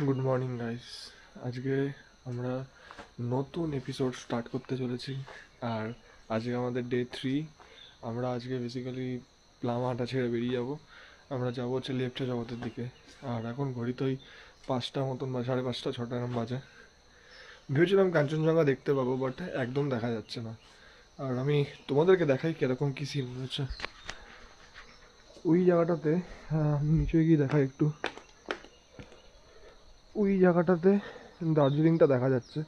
Good morning guys. আজকে আমরা নতুন এপিসোড স্টার্ট করতে চলেছি। আর আজকে আমাদের ডে 3। আমরা আজকে বেসিক্যালি প্লামাটা ছেড়ে বেরিয়ে যাব। আমরা যাবো হচ্ছে লেফটে জগতের দিকে। আর এখন ঘড়িতে ওই 5টা মতন বা 5:30 6টা এরকম বাজে। ভেবেছিলাম কাঞ্চনজঙ্ঘা দেখতে পাবো, বাট একদম দেখা যাচ্ছে না। আর আমি তোমাদেরকে দেখাই কিরকম কী সিন রয়েছে ওই জায়গাটাতে। আমি নিচে গিয়ে দেখাই একটু। ওই জায়গাটাতে দার্জিলিংটা দেখা যাচ্ছে,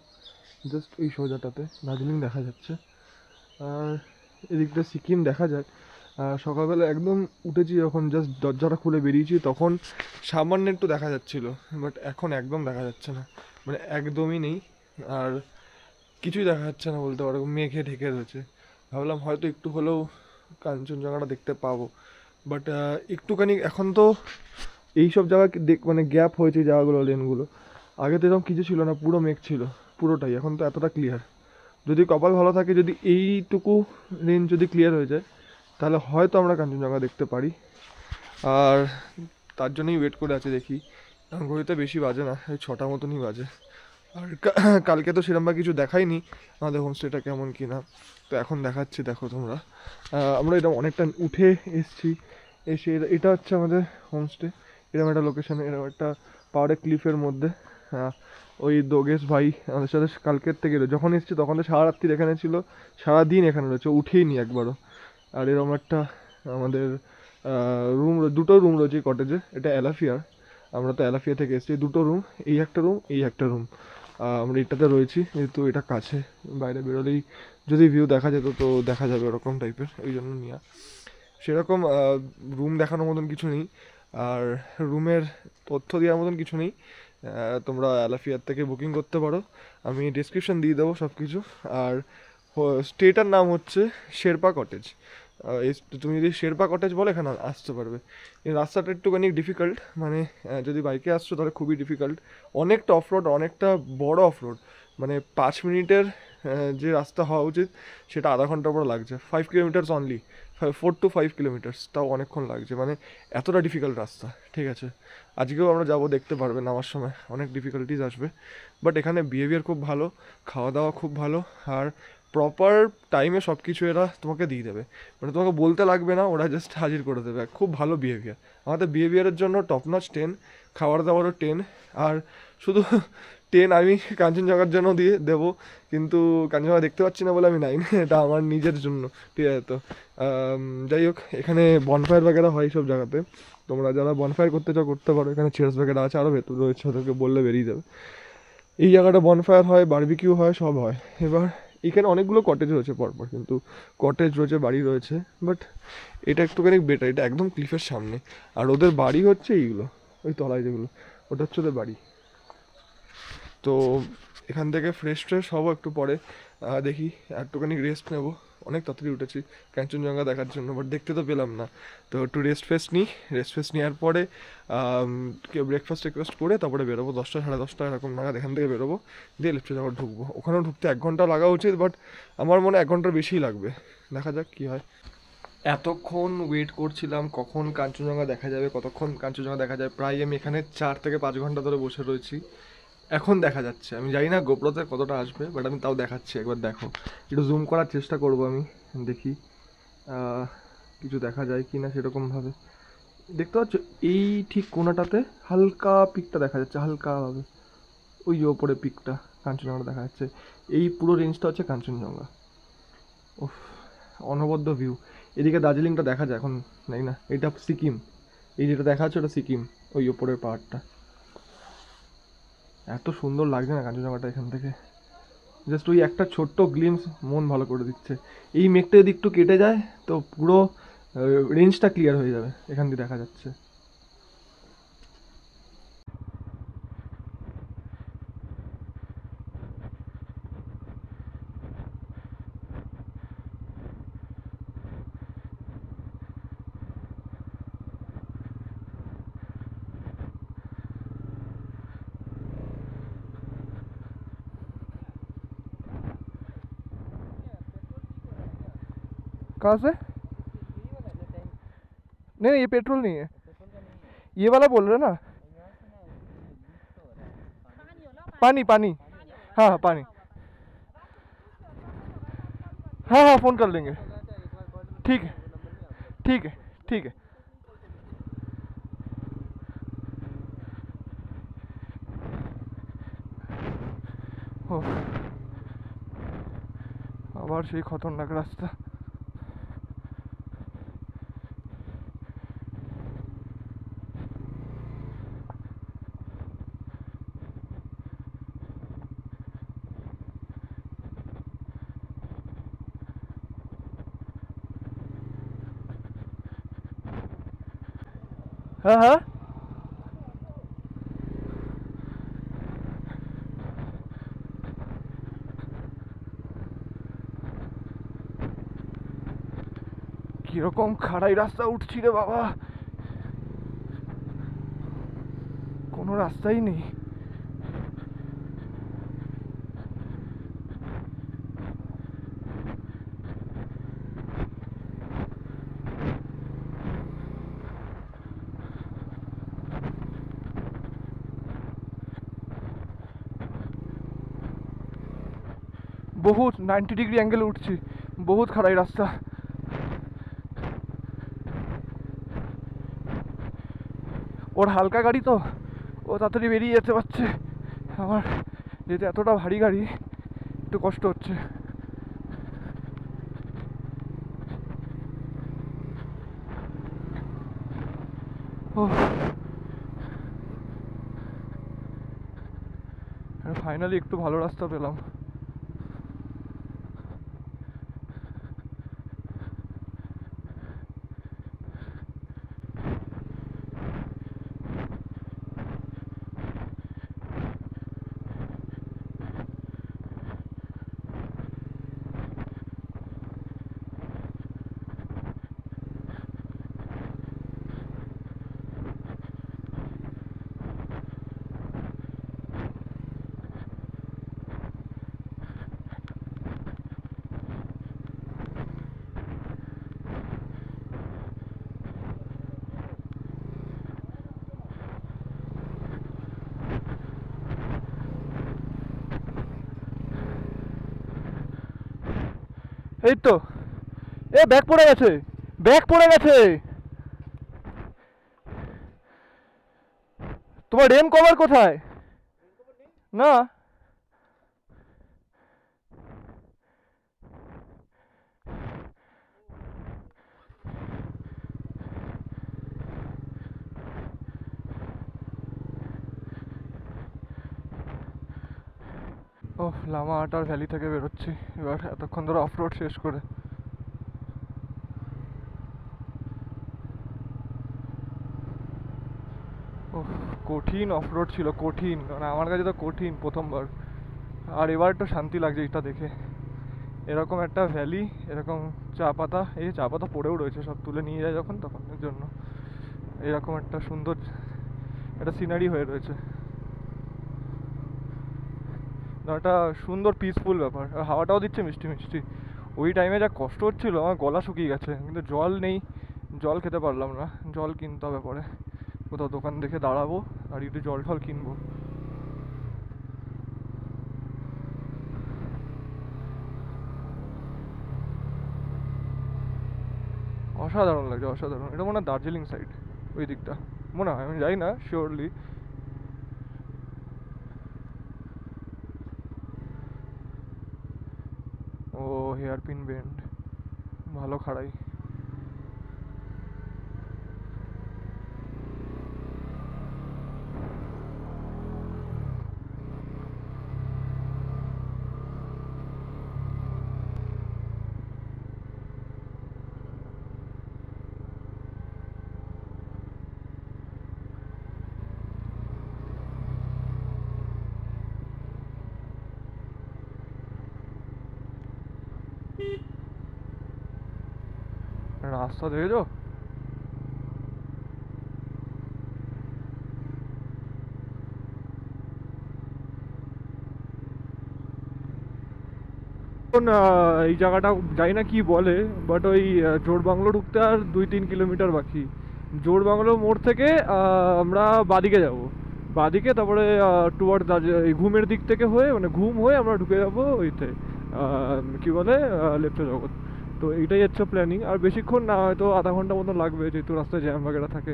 জাস্ট ওই সোজাটাতে দার্জিলিং দেখা যাচ্ছে। আর এদিকটা সিকিম দেখা যায়। আর সকালবেলা একদম উঠেছি যখন, জাস্ট দরজাটা খুলে বেরিয়েছি তখন সামান্য একটু দেখা যাচ্ছিলো, বাট এখন একদম দেখা যাচ্ছে না, মানে একদমই নেই। আর কিছুই দেখা যাচ্ছে না বলতে পারো, মেঘে ঢেকে রয়েছে। ভাবলাম হয়তো একটু হলেও কাঞ্চনজঙ্ঘাটা দেখতে পাবো, বাট একটুখানি এখন তো এইসব জায়গা মানে গ্যাপ হয়েছে জায়গাগুলো, লেনগুলো। আগে তো এরকম কিছু ছিল না, পুরো মেঘ ছিল পুরোটাই। এখন তো এতটা ক্লিয়ার। যদি কপাল ভালো থাকে, যদি এইটুকু রেঞ্জ যদি ক্লিয়ার হয়ে যায়, তাহলে হয়তো আমরা কাঞ্চনজঙ্ঘা দেখতে পারি। আর তার জন্যই ওয়েট করে আছি, দেখি। এখন ঘড়িতে বেশি বাজে না, এই 6টা মতনই বাজে। আর কালকে তো সেরকম কিছু দেখাইনি আমাদের হোমস্টেটা কেমন কি না, তো এখন দেখাচ্ছি। দেখো তোমরা, আমরা এরকম অনেকটা উঠে এসছি। এসে এটা হচ্ছে আমাদের হোমস্টে। এরকম একটা লোকেশানে, এরকম একটা পাহাড়ের ক্লিফের মধ্যে। ওই দোগেশ ভাই আমাদের সাথে কালকের থেকে যখন এসছি তখন তো সারা রাত্রি এখানে ছিল, সারাদিন এখানে রয়েছে, উঠেই নি একবারও। আর এরকম একটা আমাদের রুম, দুটো রুম রয়েছে কটেজে। এটা অ্যালাফিয়ার, আমরা তো অ্যালাফিয়া থেকে এসেছি। দুটো রুম, এই একটা রুম, এই একটা রুম। আমরা এটাতে রয়েছি, যেহেতু এটা কাছে, বাইরে বেরোলেই যদি ভিউ দেখা যেত তো দেখা যাবে ওরকম টাইপের, ওই জন্য নিয়ে। সেরকম রুম দেখানোর মতন কিছু নেই, আর রুমের তথ্য দেওয়ার মতন কিছু নেই। তোমরা অ্যালাফিয়ার থেকে বুকিং করতে পারো, আমি ডিসক্রিপশান দিয়ে দেবো সব কিছু। আর স্টেটার নাম হচ্ছে শেরপা কটেজ। তুমি যদি শেরপা কটেজ বলো এখানে আসতে পারবে। এই রাস্তাটা একটুখানি ডিফিকাল্ট, মানে যদি বাইকে আসছো তাহলে খুবই ডিফিকাল্ট। অনেকটা অফরোড, অনেকটা বড় অফরোড। মানে 5 মিনিটের যে রাস্তা হওয়া উচিত সেটা আধা ঘন্টার পর লাগছে। 5 কিলোমিটার্স অনলি, 4 to 5 কিলোমিটার্স, তাও অনেকক্ষণ লাগছে। মানে এতটা ডিফিকাল্ট রাস্তা, ঠিক আছে। আজকেও আমরা যাবো, দেখতে পারবে নামার সময় অনেক ডিফিকাল্টিস আসবে, বাট এখানে বিহেভিয়ার খুব ভালো, খাওয়া দাওয়া খুব ভালো। আর প্রপার টাইমে সব কিছু এরা তোমাকে দিয়ে দেবে, মানে তোমাকে বলতে লাগবে না, ওরা জাস্ট হাজির করে দেবে। খুব ভালো বিহেভিয়ার, আমাদের বিহেভিয়ারের জন্য টপ নচ 10, খাওয়ার দাওয়ারও 10। আর শুধু 10 আমি কাঞ্চনজঙ্ঘার জন্য দিয়ে দেবো, কিন্তু কাঞ্চনজঙ্ঘা দেখতে পাচ্ছি না বলে আমি 9, এটা আমার নিজের জন্য, ঠিক আছে। তো যাই হোক, এখানে বনফায়ার বাগেরা হয় সব জায়গাতে। তোমরা যারা বনফায়ার করতে চাও করতে পারো, এখানে চেয়ার্স বাগেরা আছে, আরও ভেতর রয়েছে, ওদেরকে বললে বেরিয়ে যাবে। এই জায়গাটা বনফায়ার হয়, বারবিকিউ হয়, সব হয়। এবার এখানে অনেকগুলো কটেজ রয়েছে পরপর, কিন্তু কটেজ রয়েছে, বাড়ি রয়েছে, বাট এটা একটুখানি বেটার, এটা একদম ক্লিফের সামনে। আর ওদের বাড়ি হচ্ছে এইগুলো, ওই তলায় যেগুলো, ওটা হচ্ছে ওদের বাড়ি। তো এখান থেকে ফ্রেশ ট্রেশ হবো একটু পরে, দেখি একটুখানি রেস্ট নেবো। অনেক তাড়াতাড়ি উঠেছি কাঞ্চনজঙ্ঘা দেখার জন্য, বাট দেখতে তো পেলাম না। তো একটু রেস্ট ফেস্ট নিই, রেস্ট ফেস্ট নেওয়ার পরে ব্রেকফাস্ট টেকফাস্ট করে তারপরে বেরোবো। 10টা 10:30 এরকম নাগাদ এখান থেকে বেরোবো, দিয়ে লেফটে যাওয়ার ঢুকবো। ওখানেও ঢুকতে 1 ঘন্টা লাগা উচিত, বাট আমার মনে হয় 1 ঘন্টার বেশিই লাগবে। দেখা যাক কী হয়। এতক্ষণ ওয়েট করছিলাম কখন কাঞ্চনজঙ্ঘা দেখা যাবে, কতক্ষণ কাঞ্চনজঙ্ঘা দেখা যায়। প্রায় আমি এখানে 4 থেকে 5 ঘন্টা ধরে বসে রয়েছি, এখন দেখা যাচ্ছে। আমি জানি না গোপ্রোতে কতটা আসবে, বাট আমি তাও দেখাচ্ছি, একবার দেখো। একটু জুম করার চেষ্টা করব আমি, দেখি কিছু দেখা যায় কি না সেরকমভাবে। দেখতে পাচ্ছ এই ঠিক কোনাটাতে হালকা পিকটা দেখা যাচ্ছে, হালকাভাবে ওই যে ওপরে পিকটা কাঞ্চনজঙ্ঘা দেখা যাচ্ছে। এই পুরো রেঞ্জটা হচ্ছে কাঞ্চনজঙ্ঘা। ওফ, অনবদ্য ভিউ। এদিকে দার্জিলিংটা দেখা যায় এখন, জানি না। এটা সিকিম, এই যেটা দেখা যাচ্ছে ওটা সিকিম, ওই ওপরের পাহাড়টা। এত সুন্দর লাগছে না কাঞ্চনজঙ্ঘাটা এখান থেকে, জাস্ট ওই একটা ছোট্ট গ্লিমস মন ভালো করে দিচ্ছে। এই মেঘটা যদি একটু কেটে যায় তো পুরো রেঞ্জটা ক্লিয়ার হয়ে যাবে, এখান দিয়ে দেখা যাচ্ছে। कहाँ से? नहीं नहीं, ये पेट्रोल नहीं है, ये वाला बोल रहे ना। पानी पानी, हाँ हाँ पानी, हाँ हाँ फ़ोन कर लेंगे, ठीक है ठीक है ठीक है। ও আবার সেই খতরনাক রাস্তা। হ্যাঁ হ্যাঁ কিরকম খাড়াই রাস্তা উঠছি রে বাবা, কোনো রাস্তাই নেই। बहुत 90 डिग्री एंगल उठছি, बहुत খাড়াই রাস্তা। ওর হালকা গাড়ি তো, ও তাড়াতাড়ি বেরিয়ে যেতে পারছে, আমার যেহেতু এতটা ভারী গাড়ি একটু কষ্ট হচ্ছে। ও ফাইনালি একটু ভালো রাস্তা পেলাম। এই তো, এ ব্যাগ পড়ে গেছে, ব্যাগ পড়ে গেছে। তোমার রেন কভার কোথায়? না ও লামাহাটার ভ্যালি থেকে বেরোচ্ছি এবার, এতক্ষণ ধরে অফ রোড শেষ করে। ও কঠিন অফ রোড ছিল, কঠিন, মানে আমার কাছে তো কঠিন প্রথমবার। আর এবার একটু শান্তি লাগছে এটা দেখে, এরকম একটা ভ্যালি, এরকম চা পাতা, এই চা পাতা পড়েও রয়েছে, সব তুলে নিয়ে যায় যখন তখন, এর জন্য এরকম একটা সুন্দর একটা সিনারি হয়ে রয়েছে, একটা সুন্দর পিসফুল ব্যাপার। আর হাওয়াটাও দিচ্ছে মিষ্টি মিষ্টি। ওই টাইমে যা কষ্ট হচ্ছিল, আমার গলা শুকিয়ে গেছে, কিন্তু জল নেই, জল খেতে পারলাম না, জল কিনতে হবে পরে, কোথাও দোকান দেখে দাঁড়াবো আর একটু জল টল কিনবো। অসাধারণ লাগছে, অসাধারণ। এটা মনে হয় দার্জিলিং সাইড, ওই দিকটা মনে হয়, আমি যাই না শিওরলি। ও হেয়ারপিন বেন্ড, ভালো খাড়াই। রাস্তা দেখেছো? এই জায়গাটা জানি না কি বলে, বাট ওই জোড় বাংলো ঢুকতে আর 2-3 কিলোমিটার বাকি। জোড় বাংলো মোড় থেকে আমরা বাদিকে যাব, বাদিকে, তারপরে টুয়ার্ড এই ঘুমের দিক থেকে হয়ে, মানে ঘুম হয়ে আমরা ঢুকে যাবো ওইতে কি বলে লেপ্চা জগৎ। তো এইটাই হচ্ছে প্ল্যানিং। আর বেশিক্ষণ না, হয়তো আধা ঘন্টা মতো লাগবে, যেহেতু রাস্তায় জ্যাম বাগেরা থাকে।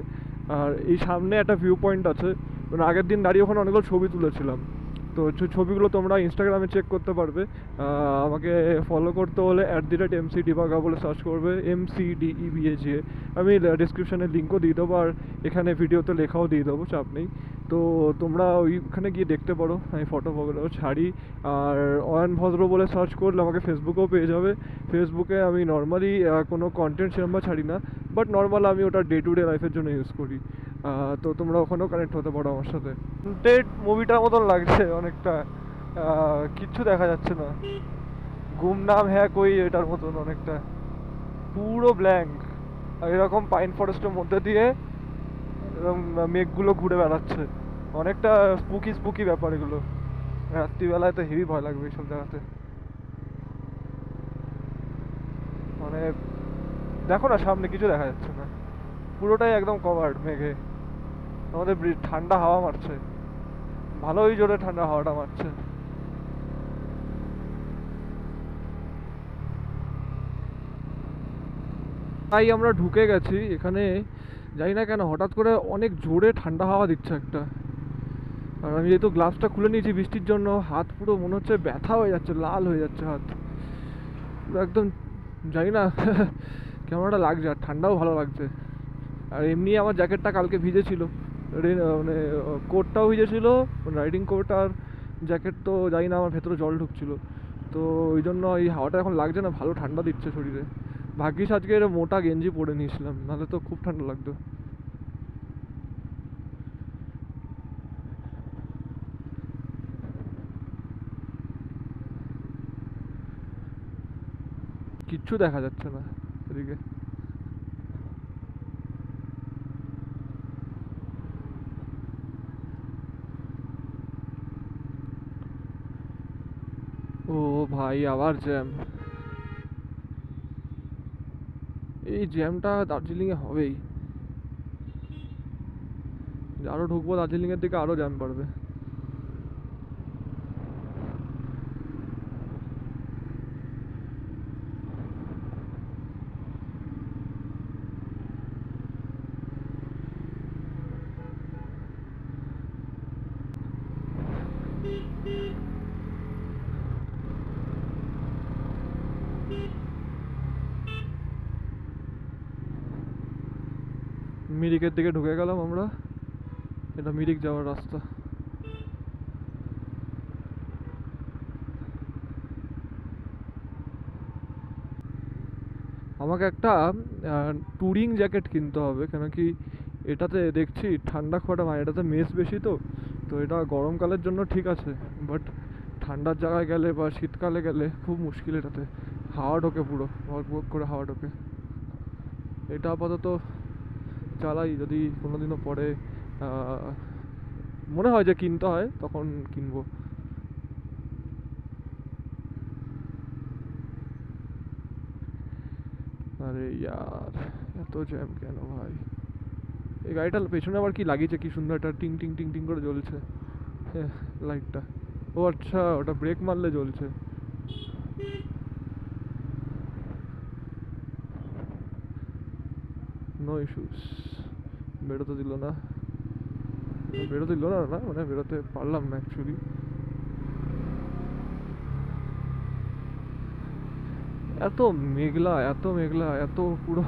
আর এই সামনে একটা ভিউ পয়েন্ট আছে, মানে আগের দিন দাঁড়িয়ে ওখানে অনেকগুলো ছবি তুলেছিলাম। তো ছবিগুলো তোমরা ইনস্টাগ্রামে চেক করতে পারবে। আমাকে ফলো করতে হলে @MC ডিবাগা বলে সার্চ করবে, MCDEBAGA। আমি ডিসক্রিপশানে লিঙ্কও দিয়ে দেবো, আর এখানে ভিডিওতে লেখাও দিয়ে দেবো, চাপ নেই। তো তোমরা ওইখানে গিয়ে দেখতে পারো, আমি ফটো ছাড়ি। আর অয়ন ভদ্র বলে সার্চ করলে আমাকে ফেসবুকেও পেয়ে যাবে। ফেসবুকে আমি নর্মালি কোনো কন্টেন্ট সেরকম ছাড়ি না, বাট নর্মাল আমি ওটা ডে টু ডে লাইফের জন্য ইউজ করি। তো তোমরা ওখানেও কানেক্ট হতে পারো আমার সাথে। কন্টেন্ট মুভিটার মতন লাগছে অনেকটা, কিচ্ছু দেখা যাচ্ছে না। গুমনাম হ্যাঁ কই এটার মতন অনেকটা, পুরো ব্ল্যাঙ্ক। আর এরকম পাইন ফরেস্টের মধ্যে দিয়ে এরকম মেঘগুলো ঘুরে বেড়াচ্ছে, অনেকটা স্পুকি স্পুকি ব্যাপার এগুলো। রাত্রিবেলায় তো হেভি ভয় লাগবে এইসব জায়গাতে। মানে দেখো না, সামনে কিছু দেখা যাচ্ছে না, পুরোটাই একদম কভার্ড মেঘে। আমাদের ঠান্ডা হাওয়া মারছে, ভালোই জোরে ঠান্ডা হাওয়াটা মারছে। তাই আমরা ঢুকে গেছি এখানে, জানি না কেন হঠাৎ করে অনেক জোরে ঠান্ডা হাওয়া দিচ্ছে একটা। আর আমি যেহেতু গ্লাভসটা খুলে নিয়েছি বৃষ্টির জন্য, হাত পুরো মনে হচ্ছে ব্যথা হয়ে যাচ্ছে, লাল হয়ে যাচ্ছে হাত পুরো একদম। জানি না কেমন একটা লাগছে, আর ঠান্ডাও ভালো লাগছে। আর এমনি আমার জ্যাকেটটা কালকে ভিজেছিল, মানে কোটটাও ভিজেছিল, রাইডিং কোট আর জ্যাকেট। তো জানি না, আমার ভেতরে জল ঢুকছিল, তো ওই জন্য এই হাওয়াটা এখন লাগছে না, ভালো ঠান্ডা দিচ্ছে শরীরে। ভাগ্যিস আজকে মোটা গেঞ্জি পরে নিয়েছিলাম, নাহলে তো খুব ঠান্ডা লাগতো। কিচ্ছু দেখা যাচ্ছে না এদিকে। ও ভাই, আবার জ্যাম। এই জ্যামটা দার্জিলিংয়ে হবেই, আরও ঢুকবো দার্জিলিংয়ের দিকে আরও জ্যাম বাড়বে। মিরিকের দিকে ঢুকে গেলাম আমরা, এটা মিরিক যাওয়ার রাস্তা। আমাকে একটা ট্যুরিং জ্যাকেট কিনতে হবে, কেন কি এটাতে দেখছি ঠান্ডা খোয়াটা, মানে এটাতে মেস বেশি, তো তো এটা গরমকালের জন্য ঠিক আছে, বাট ঠান্ডার জায়গায় গেলে বা শীতকালে গেলে খুব মুশকিল। এটাতে হাওয়া ঢোকে, পুরো ভক ভক করে হাওয়া ঢোকে। এটা আপাতত চালাই, যদি কোনোদিনও পরে মনে হয় যে কিনতে হয় তখন কিনবো। আরে ইয়ার, এত জ্যাম কেন ভাই? এই গাড়িটার পেছনে আবার কি লাগিয়েছে, কি সুন্দর একটা টিং টিং টিং টিং করে জ্বলছে লাইটটা। ও আচ্ছা, ওটা ব্রেক মারলে জ্বলছে। No issues. বেরোতে দিল না, বেরোতে দিল না, না মানে বেরোতে পারলাম না অ্যাকচুয়ালি। এত মেঘলা, এত মেঘলা, এত পুরো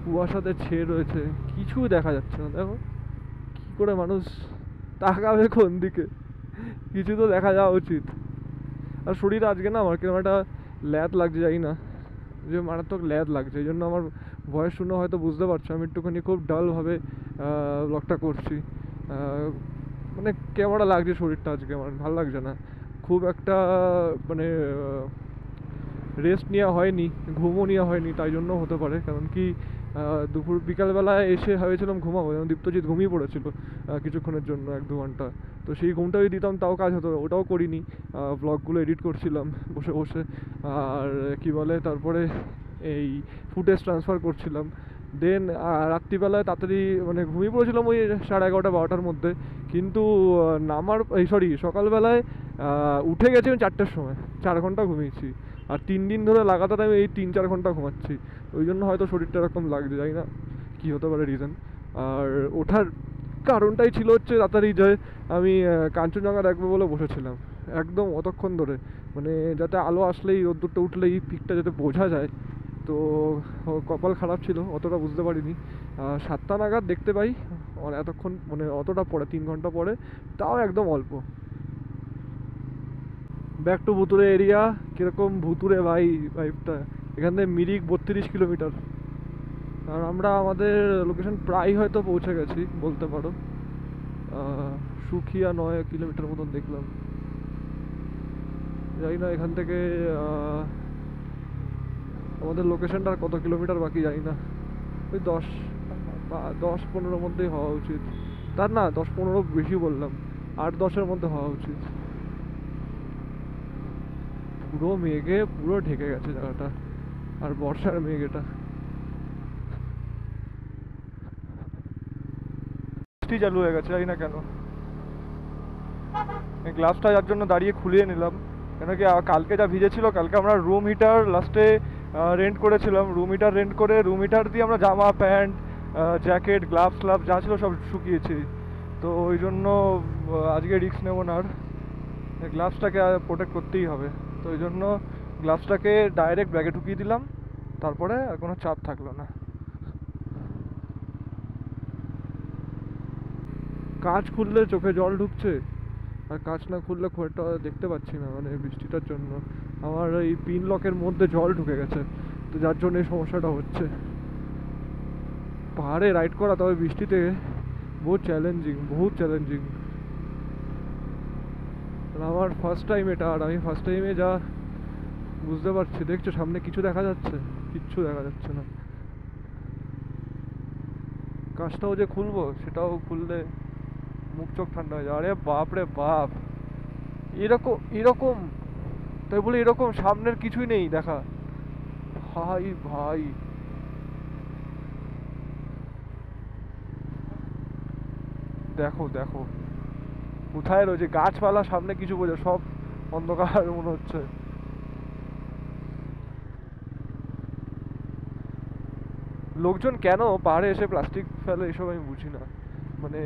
কুয়াশাতে ছেয়ে রয়েছে, কিছু দেখা যাচ্ছে না। দেখো কি করে মানুষ তাকাবে কোন দিকে, কিছু তো দেখা যাওয়া উচিত। আর শরীরে আজকে না আমার কিরকম একটা ল্যাদ লাগছে, জানি না, যে মারাত্মক ল্যাদ লাগছে। এই জন্য আমার ভয়েস শুনে হয়তো বুঝতে পারছো আমি একটুখানি খুব ডালভাবে ব্লগটা করছি। মানে কেমনটা লাগছে শরীরটা আজকে, আমার ভালো লাগছে না খুব একটা, মানে রেস্ট নেওয়া হয়নি, ঘুমও নেওয়া হয়নি, তাই জন্য হতে পারে। কারণ কি দুপুর বিকালবেলায় এসে ভেবেছিলাম ঘুমাবো, যেমন দীপ্তজিৎ ঘুমিয়ে পড়েছিল কিছুক্ষণের জন্য, 1-2 ঘন্টা। তো সেই ঘুমটা যদি দিতাম তাও কাজ হতো, ওটাও করিনি। ব্লগগুলো এডিট করছিলাম বসে বসে, আর কি বলে তারপরে এই ফুটেজ ট্রান্সফার করছিলাম। দেন রাত্রিবেলায় তাড়াতাড়ি মানে ঘুমিয়ে পড়েছিলাম ওই 11:30-12টার মধ্যে, কিন্তু নামার সকালবেলায় উঠে গেছি আমি 4টের সময়, 4 ঘন্টা ঘুমিয়েছি। আর 3 দিন ধরে লাগাতার আমি এই 3-4 ঘন্টা ঘুমাচ্ছি, ওই জন্য হয়তো শরীরটা এরকম লাগছে, জানি না কী হতে পারে রিজন। আর ওঠার কারণটাই ছিল হচ্ছে তাড়াতাড়ি যে আমি কাঞ্চনজঙ্ঘা দেখবো বলে বসেছিলাম একদম অতক্ষণ ধরে, মানে যাতে আলো আসলেই রোদ্দুরটা উঠলেই পিকটা যাতে বোঝা যায়। তো কপাল খারাপ ছিল, অতটা বুঝতে পারিনি। 7টা নাগাদ দেখতে পাই, এতক্ষণ মানে অতটা পরে 3 ঘন্টা পরে, তাও একদম অল্প। ব্যাক টু ভুতুরে এরিয়া। কীরকম ভুতুরে ভাই ভাইবটা, এখান থেকে মিরিক 32 কিলোমিটার, আর আমরা আমাদের লোকেশন প্রায় হয়তো পৌঁছে গেছি বলতে পারো। সুখিয়া 9 কিলোমিটার মতন দেখলাম, জানি না এখান থেকে আমাদের লোকেশনটা কত কিলোমিটার বাকি জানি না, ওই 10-15 মধ্যেই হওয়া উচিত। তার না, 10-15 বেশি বললাম, 8-10-এর মধ্যে হওয়া উচিত। পুরো মেঘে পুরো ঢেকে গেছে জায়গাটা, আর বর্ষার মেঘ এটা। বৃষ্টি চালু হয়ে গেছে, জানি না কেন। এই গ্লাভসটা যার জন্য দাঁড়িয়ে খুলিয়ে নিলাম, কেন কি কালকে যা ভিজেছিল, কালকে আমরা রুম হিটার লাস্টে রেন্ট করেছিলাম, রুম হিটার রেন্ট করে রুম হিটার দিয়ে আমরা জামা প্যান্ট জ্যাকেট গ্লাভস যা ছিল সব শুকিয়েছি। তো ওই জন্য আজকে রিস্ক নেবো না, আর গ্লাভসটাকে প্রোটেক্ট করতেই হবে। তো ওই জন্য গ্লাভসটাকে ডাইরেক্ট ব্যাগে ঢুকিয়ে দিলাম, তারপরে আর কোনো চাপ থাকলো না। কাঁচ খুললে চোখে জল ঢুকছে, আর কাঁচ না খুললে খুব একটা দেখতে পাচ্ছি না, মানে বৃষ্টিটার জন্য আমার এই পিন লকের মধ্যে জল ঢুকে গেছে, তো যার জন্য এই সমস্যাটা হচ্ছে। পাহাড়ে রাইড করা তবে বৃষ্টিতে বহুত চ্যালেঞ্জিং। আমার ফার্স্ট টাইম এটা, আর আমি ফার্স্ট টাইমে যা বুঝতে পারছি, দেখছো সামনে কিছু দেখা যাচ্ছে? কিচ্ছু দেখা যাচ্ছে না। কাজটাও যে খুলবো, সেটাও খুললে মুখ চোখ ঠান্ডা হয়ে যায়। আরে বাপ রে বাপ, এরকম এরকম তাই বলে এরকম সামনের কিছুই নেই দেখা। ভাই ভাই, দেখো দেখো কোথায় রয়েছে গাছপালা, সামনে কিছু বোঝা, সব অন্ধকার মনে হচ্ছে। লোকজন কেন পাহাড়ে এসে প্লাস্টিক ফেলে এসব আমি বুঝি না, মানে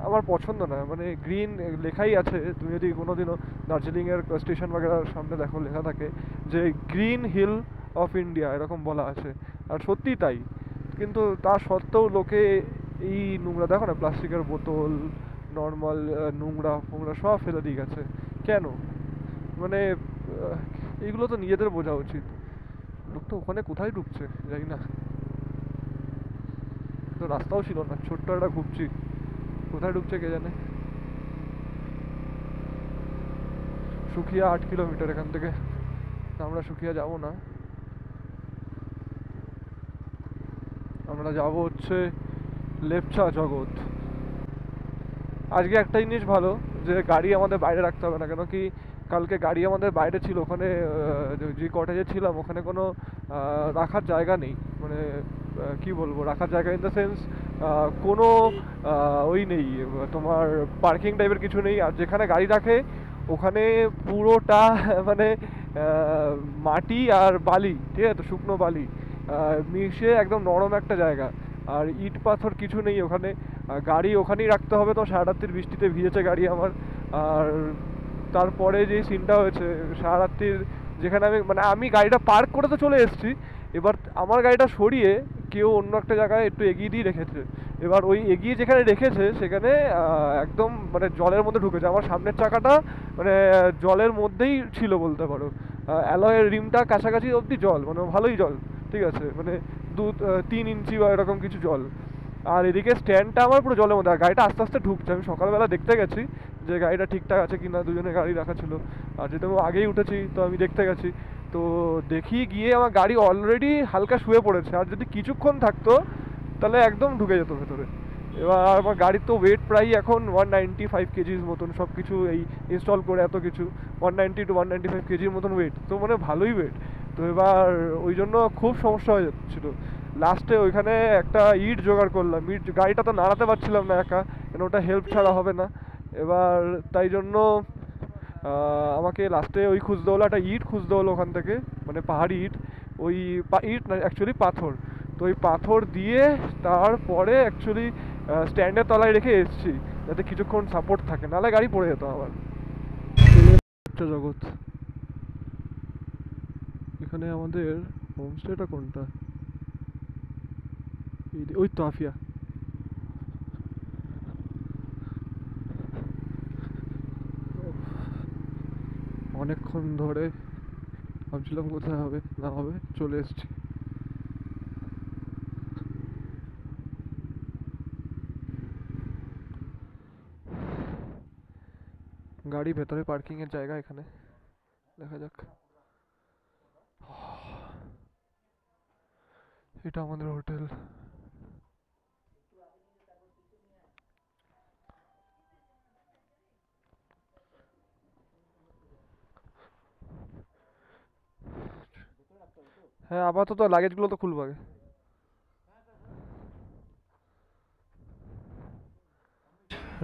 আমার পছন্দ না। মানে গ্রিন লেখাই আছে, তুমি যদি কোনোদিনও দার্জিলিংয়ের স্টেশন বাগেরার সামনে দেখো লেখা থাকে যে গ্রিন হিল অফ ইন্ডিয়া, এরকম বলা আছে, আর সত্যিই তাই। কিন্তু তা সত্ত্বেও লোকে এই নোংরা, দেখো না, প্লাস্টিকের বোতল, নর্মাল নোংরা ফোংরা সব ফেলে দিয়ে গেছে কেন? মানে এইগুলো তো নিজেদের বোঝা উচিত। লোক তো ওখানে কোথায় ঢুকছে জানি না, তো রাস্তাও ছিল না, ছোট্ট একটা ঘুরছি, কোথায় ঢুকছে কে জানে। সুখিয়া 8 কিলোমিটার এখান থেকে, আমরা সুখিয়া যাব না, আমরা যাব হচ্ছে লেপচা জগৎ। আজকে একটা জিনিস ভালো, যে গাড়ি আমাদের বাইরে রাখতে হবে না, কেন কি কালকে গাড়ি আমাদের বাইরে ছিল, ওখানে যে কটেজে ছিলাম ওখানে কোনো রাখার জায়গা নেই, মানে কি বলবো, রাখার জায়গা ইন দ্য সেন্স কোনো ওই নেই তোমার, পার্কিং টাইপের কিছু নেই। আর যেখানে গাড়ি রাখে ওখানে পুরোটা মানে মাটি আর বালি, ঠিক আছে, তো শুকনো বালি মিশে একদম নরম একটা জায়গা, আর ইট পাথর কিছু নেই ওখানে। গাড়ি ওখানেই রাখতে হবে, তো সারা রাত্রির বৃষ্টিতে ভিজেছে গাড়ি আমার। আর তারপরে যে সিনটা হয়েছে সারা রাত্রির, যেখানে আমি গাড়িটা পার্ক করে তো চলে এসেছি, এবার আমার গাড়িটা সরিয়ে কেউ অন্য একটা জায়গায় একটু এগিয়ে দিয়ে রেখেছে। এবার ওই এগিয়ে যেখানে রেখেছে সেখানে একদম মানে জলের মধ্যে ঢুকেছে, আমার সামনের চাকাটা মানে জলের মধ্যেই ছিল বলতে পারো, অ্যালয়ের রিমটা কাছাকাছি অবধি জল, মানে ভালোই জল, ঠিক আছে, মানে 2-3 ইঞ্চি বা এরকম কিছু জল। আর এদিকে স্ট্যান্ডটা আমার পুরো জলের মধ্যে, আর গাড়িটা আস্তে আস্তে ঢুকছে। আমি সকালবেলা দেখতে গেছি যে গাড়িটা ঠিকঠাক আছে কিনা, দুজনে গাড়ি রাখা ছিল, আর যেহেতু আমি আগেই উঠেছি তো আমি দেখতে গেছি, তো দেখি গিয়ে আমার গাড়ি অলরেডি হালকা শুয়ে পড়েছে, আর যদি কিছুক্ষণ থাকতো তাহলে একদম ঢুকে যেত ভেতরে। এবার আমার গাড়ির তো ওয়েট প্রায় এখন 195 কেজির মতন, সব কিছু এই ইনস্টল করে এত কিছু 190 to 195 কেজির মতন ওয়েট, তো মানে ভালোই ওয়েট। তো এবার ওই জন্য খুব সমস্যা হয়ে যাচ্ছিলো। লাস্টে ওইখানে একটা ইট জোগাড় করলাম, ইট গাড়িটা তো নাড়াতে পারছিলাম না একা, কেন ওটা হেল্প ছাড়া হবে না। এবার তাই জন্য আমাকে লাস্টে ওই খুঁজতে হলো, একটা ইট খুঁজতে হলো ওখান থেকে, মানে পাহাড়ি ইট। ওই ইট না, অ্যাকচুয়ালি পাথর। তো ওই পাথর দিয়ে তারপরে অ্যাকচুয়ালি স্ট্যান্ডের তলায় রেখে এসেছি, যাতে কিছুক্ষণ সাপোর্ট থাকে, নাহলে গাড়ি পড়ে যেত আমার। জগৎ, এখানে আমাদের হোমস্টেটা কোনটা? ওই তো আফিয়া। অনেকক্ষণ ধরে ভাবছিলাম কোথায় হবে না হবে, চলে এসেছি। গাড়ি ভেতরে পার্কিং এর জায়গা এখানে, দেখা যাক। এটা আমাদের হোটেল। হ্যাঁ, আপাতত লাগেজগুলো তো খুলবো আগে।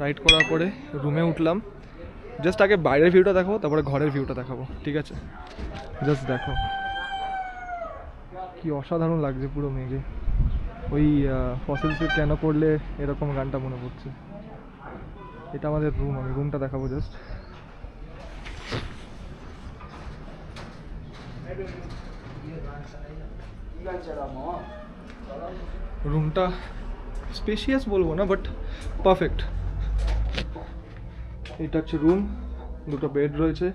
রাইড করার পরে রুমে উঠলাম। জাস্ট আগে বাইরের ভিউটা দেখাবো, তারপরে ঘরের ভিউটা দেখাবো, ঠিক আছে? জাস্ট দেখো কি অসাধারণ লাগছে পুরো মেঘে। ওই ফসিলসের কেন পড়লে এরকম গানটা মনে পড়ছে। এটা আমাদের রুম, আমি রুমটা দেখাবো জাস্ট। রুমটা স্পেশিয়াস বলবো না, বাট পারফেক্ট। এটা হচ্ছে রুম, দুটো বেড রয়েছে,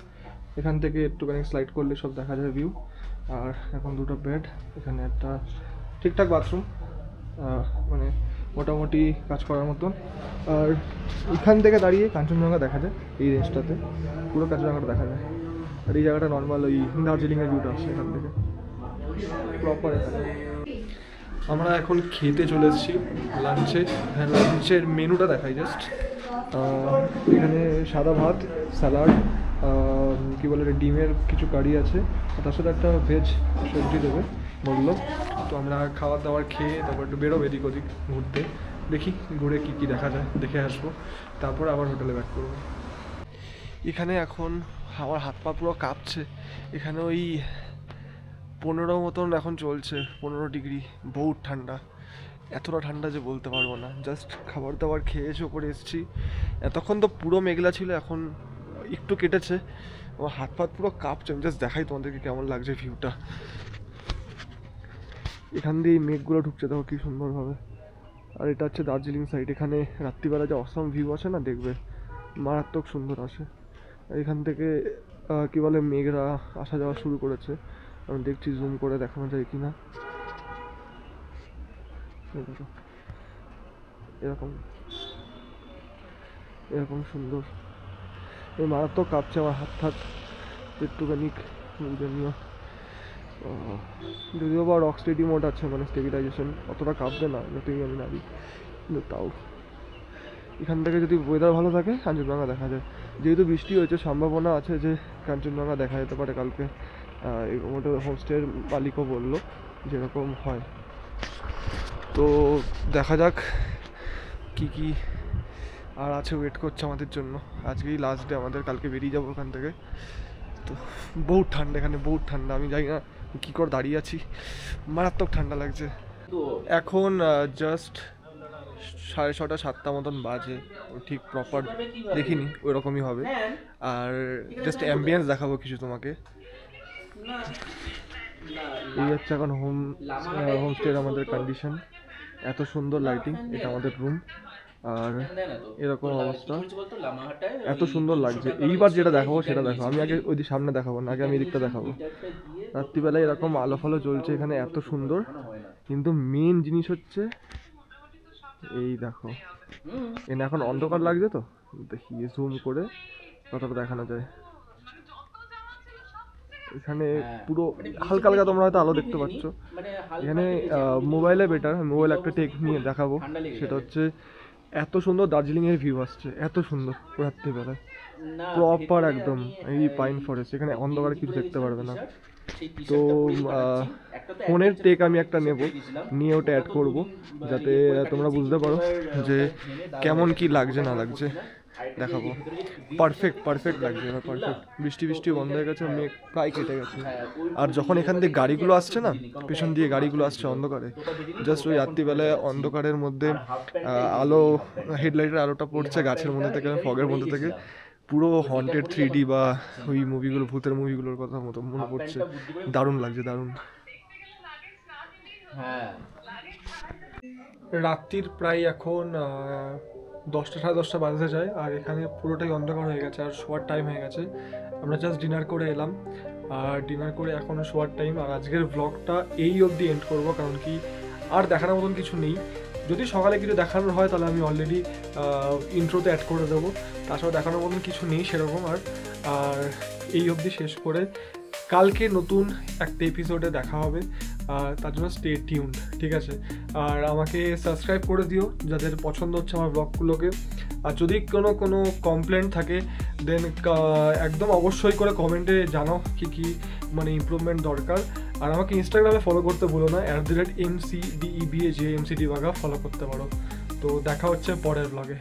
এখান থেকে একটুখানি স্লাইড করলে সব দেখা যায় ভিউ। আর এখন দুটো বেড, এখানে একটা ঠিকঠাক বাথরুম, মানে মোটামুটি কাজ করার মতন। আর এখান থেকে দাঁড়িয়ে কাঞ্চনজঙ্ঘা দেখা যায়, এই রেঞ্জটাতে পুরো কাঞ্চনজঙ্ঘাটা দেখা যায়। আর এই জায়গাটা নর্মাল ওই দার্জিলিংয়ের ভিউটা আসছে এখান থেকে প্রপার। এখানে আমরা এখন খেতে চলে এসেছি লাঞ্চে। হ্যাঁ, লাঞ্চের মেনুটা দেখাই জাস্ট। এখানে সাদা ভাত, স্যালাড, কী বলে ডিমের কিছু কারি আছে, তার সাথে একটা ভেজ সবজি দেবে বললো। তো আমরা খাবার দাবার খেয়ে তারপর একটু বেরোবো এদিক ওদিক ঘুরতে, দেখি ঘুরে কী কী দেখা যায়, দেখে আসবো, তারপর আবার হোটেলে ব্যাক করবো। এখানে এখন আমার হাত পা পুরো কাঁপছে। এখানে ওই 15 মতন এখন চলছে, 15 ডিগ্রি, বহুত ঠান্ডা। এতটা ঠান্ডা যে বলতে পারবো না। জাস্ট খাবার দাবার খেয়ে এসে ওপরে এসেছি। এতক্ষণ তো পুরো মেঘলা ছিল, এখন একটু কেটেছে। আমার হাত পাত পুরো কাঁপছে। আমি জাস্ট দেখাই তোমাদেরকে কেমন লাগছে ভিউটা। এখান দিয়ে মেঘগুলো ঢুকছে, দেখো কি সুন্দরভাবে। আর এটা হচ্ছে দার্জিলিং সাইড। এখানে রাত্রিবেলা যে অসম ভিউ আছে না, দেখবে মারাত্মক সুন্দর আসে। এখান থেকে কী বলে মেঘরা আসা যাওয়া শুরু করেছে। আমি দেখছি জুম করে দেখানো যায় কি না। এরকম এরকম সুন্দর। এই মারাত্মক কাঁপছে আমার হাত থাক, একটুখানি বুঝে নিও। যদিও বা রক স্টেডি মোড আছে, মানে স্টেবিলাইজেশন, অতটা কাঁপবে না যতই আমি নাড়ি, কিন্তু তাও এখান থেকে যদি ওয়েদার ভালো থাকে কাঞ্চনজঙ্ঘা দেখা যায়। যেহেতু বৃষ্টি হয়েছে, সম্ভাবনা আছে যে কাঞ্চনজঙ্ঘা দেখা যেতে পারে কালকে। মোটে হোমস্টের মালিকও বললো যেরকম হয়। তো দেখা যাক কি কি আর আছে, ওয়েট করছে আমাদের জন্য। আজকেই লাস্ট ডে আমাদের, কালকে বেরিয়ে যাবো ওখান থেকে। তো বহুত ঠান্ডা এখানে, বহুত ঠান্ডা। আমি জানি না কী করে দাঁড়িয়ে আছি, মারাত্মক ঠান্ডা লাগছে। এখন জাস্ট 6:30 7টা মতন বাজে, ঠিক প্রপার দেখিনি, ওই রকমই হবে। আর জাস্ট অ্যাম্বিয়েন্স দেখাবো কিছু তোমাকে। এই হচ্ছে এখন হোমস্টের আমাদের কন্ডিশন। এত সুন্দর লাইটিং, এটা আমাদের রুম। আর এরকম অবস্থা, এত সুন্দর লাগছে। এইবার যেটা দেখাবো সেটা দেখো, আমি আগে ওই দিক সামনে দেখাবো না, আগে আমি এদিকটা দেখাবো। রাত্রিবেলায় এরকম আলো ফালো চলছে এখানে, এত সুন্দর। কিন্তু মেন জিনিস হচ্ছে এই দেখো, এখানে এখন অন্ধকার লাগছে তো, দেখি জুম করে কতটা দেখানো যায়। এখানে পুরো হালকা হালকা তোমরা হয়তো আলো দেখতে পাচ্ছ। এখানে মোবাইলে বেটার, মোবাইল একটা টেক নিয়ে দেখাবো। সেটা হচ্ছে এত সুন্দর দার্জিলিং এর ভিউ আসছে, এত সুন্দর রাত্রিবেলায়, প্রপার একদম এই পাইন ফরেস্ট। এখানে অন্ধকারে কিছু দেখতে পারবে না। তো ফোনের টেক আমি একটা নেব, নিয়ে ওটা অ্যাড করব, যাতে তোমরা বুঝতে পারো যে কেমন কি লাগছে না লাগছে দেখাবো। পারফেক্ট লাগছে, এবার পারফেক্ট। বৃষ্টি বন্ধ হয়ে গেছে, মেঘ প্রায় কেটে গেছে। আর যখন এখান থেকে গাড়িগুলো আসছে না, পেছন দিয়ে গাড়িগুলো আসছে অন্ধকারে, জাস্ট ওই রাত্রিবেলায় অন্ধকারের মধ্যে আলো, হেডলাইটের আলোটা পড়ছে গাছের মধ্যে থেকে, ফগের মধ্যে থেকে, পুরো হন্টেড 3D বা ওই মুভিগুলো, ভূতের মুভিগুলোর কথা মতো মনে পড়ছে। দারুণ লাগছে, দারুণ। রাত্রির প্রায় এখন 10টা সাড়ে 10টা বাজতে যায়, আর এখানে পুরোটাই অন্ধকার হয়ে গেছে, আর শোয়ার টাইম হয়ে গেছে। আমরা জাস্ট ডিনার করে এলাম, আর ডিনার করে এখন শোয়ার টাইম। আর আজকের ব্লগটা এই অবধি এন্ড করবো, কারণ কি আর দেখানোর মতন কিছু নেই। যদি সকালে কিছু দেখানোর হয় তাহলে আমি অলরেডি ইন্ট্রোতে অ্যাড করে দেবো, তাছাড়া দেখানোর মতন কিছু নেই সেরকম। আর এই অবধি শেষ করে কালকে নতুন একটা এপিসোডে দেখা হবে, আর তার জন্য স্টে টিউনড, ঠিক আছে? আর আমাকে সাবস্ক্রাইব করে দিও যাদের পছন্দ হচ্ছে আমার ব্লগগুলোকে। আর যদি কোনো কমপ্লেন্ট থাকে দেন একদম অবশ্যই করে কমেন্টে জানাও কি মানে ইমপ্রুভমেন্ট দরকার। আর আমাকে ইনস্টাগ্রামে ফলো করতে ভুলো না, @MCDEBAJMCDBaga ফলো করতে পারো। তো দেখা হচ্ছে পরের ব্লগে।